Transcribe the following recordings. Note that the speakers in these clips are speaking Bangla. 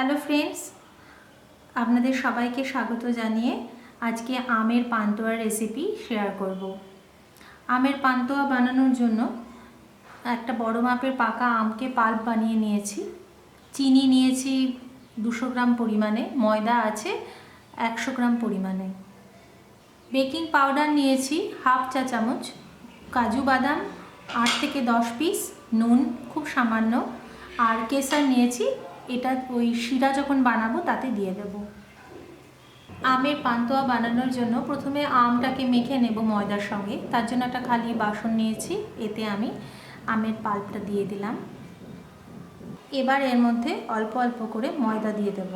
হ্যালো ফ্রেন্ডস, আপনাদের সবাইকে স্বাগত জানিয়ে আজকে আমের পান্তুয়া রেসিপি শেয়ার করব। আমের পান্তুয়া বানানোর জন্য একটা বড় মাপের পাকা আমকে পাল্প বানিয়ে নিয়েছি। চিনি নিয়েছি 200 গ্রাম পরিমাণে, ময়দা আছে 100 গ্রাম পরিমাণে, বেকিং পাউডার নিয়েছি হাফ চা চামচ, কাজু বাদাম 8 থেকে 10 পিস, নুন খুব সামান্য, আর কেশর নিয়েছি। এটা ওই শিরা যখন বানাবো তাতে দিয়ে দেব। আমের পান্তুয়া বানানোর জন্য প্রথমে আমটাকে মেখে নেব ময়দার সঙ্গে। তার জন্য একটা খালি বাসন নিয়েছি, এতে আমি আমের পাল্পটা দিয়ে দিলাম। এবার এর মধ্যে অল্প অল্প করে ময়দা দিয়ে দেব।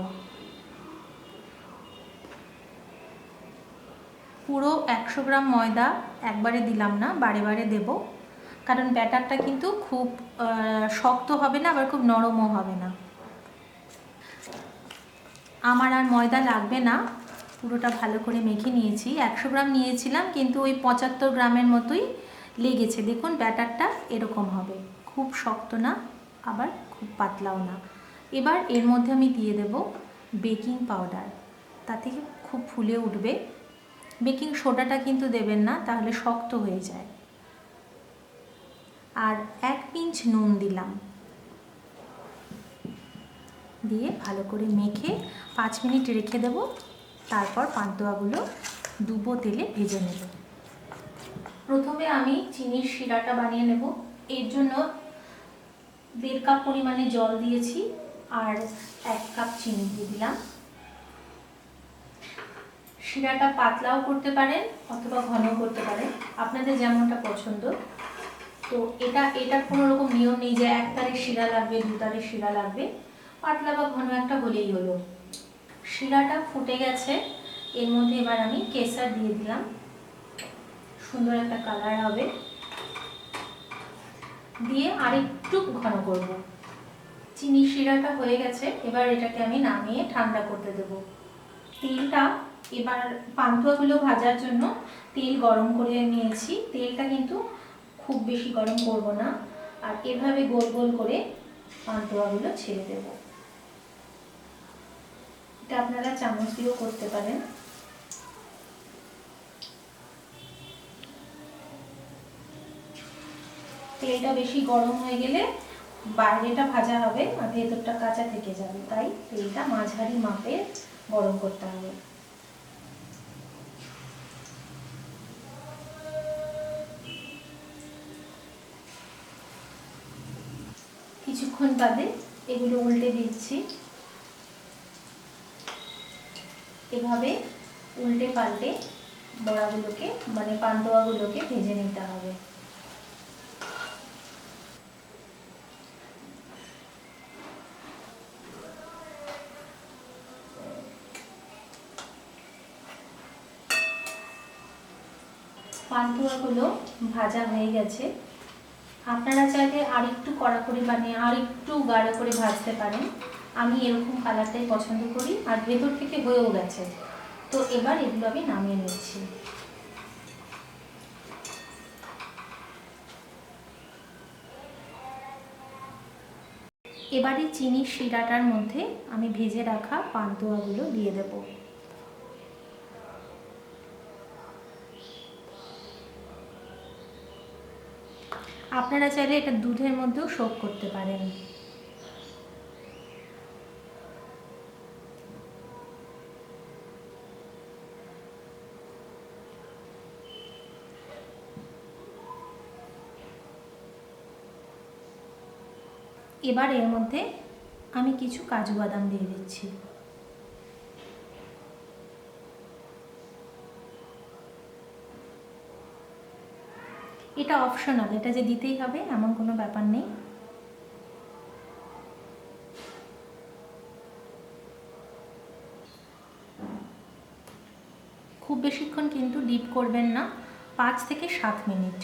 পুরো 100 গ্রাম ময়দা একবারে দিলাম না, বারে বারে দেব, কারণ ব্যাটারটা কিন্তু খুব শক্ত হবে না, আবার খুব নরমও হবে না। আমার আর ময়দা লাগবে না, পুরোটা ভালো করে মেখে নিয়েছি। 100 গ্রাম নিয়েছিলাম, কিন্তু ওই 75 গ্রামের মতোই লেগেছে। দেখুন ব্যাটারটা এরকম হবে, খুব শক্ত না আবার খুব পাতলাও না। এবার এর মধ্যে আমি দিয়ে দেব বেকিং পাউডার, তাতে খুব ফুলে উঠবে। বেকিং সোডাটা কিন্তু দেবেন না, তাহলে শক্ত হয়ে যায়। আর 1 পিঞ্চ নুন দিলাম, দিয়ে ভালো করে মেখে 5 মিনিট রেখে দেব। তারপর পান্তুয়াগুলো ডুবো তেলে ভেজে নেব। প্রথমে আমি চিনির শিরাটা বানিয়ে নেব। এর জন্য 1.5 কাপ পরিমাণে জল দিয়েছি আর 1 কাপ চিনি দিয়ে দিলাম। শিরাটা পাতলাও করতে পারেন অথবা ঘনও করতে পারেন, আপনাদের যেমনটা পছন্দ। তো এটার কোনো রকম নিয়ম নেই যে 1 তারের শিরা লাগবে, 2 তারের শিরা লাগবে। পাতলা বা ঘন একটা হলেই হলো। শিরাটা ফুটে গেছে, এর মধ্যে এবার আমি কেশর দিয়ে দিলাম, সুন্দর একটা কালার হবে। দিয়ে আরেকটু ঘন করব। চিনি শিরাটা হয়ে গেছে, এবার এটাকে আমি নামিয়ে ঠান্ডা করতে দেব। তেলটা এবার পান্তুয়াগুলো ভাজার জন্য তেল গরম করে নিয়েছি। তেলটা কিন্তু খুব বেশি গরম করব না, আর এভাবে গোল গোল করে পান্তুয়াগুলো ছেড়ে দেব। এটা আপনারা চামচ দিয়েও করতে পারেন। তেলটা বেশি গরম হয়ে গেলে বাইরেটা ভাজা হবে আর ভেতরটা কাঁচা থেকে যাবে, তাই তেলটা মাঝারি মাপে গরম করতে হবে। কিছুক্ষণ বাদে এগুলো উল্টে দিচ্ছি। এভাবে উল্টে পাল্টে বড়াগুলোকে মানে পান্তুয়াগুলোকে ভেজে নিতে হবে। পান্তুয়াগুলো ভাজা হয়ে গেছে। আপনারা চাইলে আরেকটু কড়া করে বানিয়ে আরেকটু গাঢ় করে ভাজতে পারেন। আমি এরকম কালারটাই পছন্দ করি, আর ভেতর থেকে হয়েও গেছে। তো এবার এগুলো আমি নামিয়ে নিচ্ছি। এবারে চিনির শিরাটার মধ্যে আমি ভেজে রাখা পান্তুয়াগুলো দিয়ে দেব। আপনারা চাইলে এটা দুধের মধ্যেও সোক করতে পারেন। এবার এর মধ্যে আমি কিছু কাজু বাদাম দিয়ে দিচ্ছি। এটা অপশনাল, এটা যে দিতেই হবে এমন কোনো ব্যাপার নেই। খুব বেশিক্ষণ কিন্তু ডিপ করবেন না, 5 থেকে 7 মিনিট।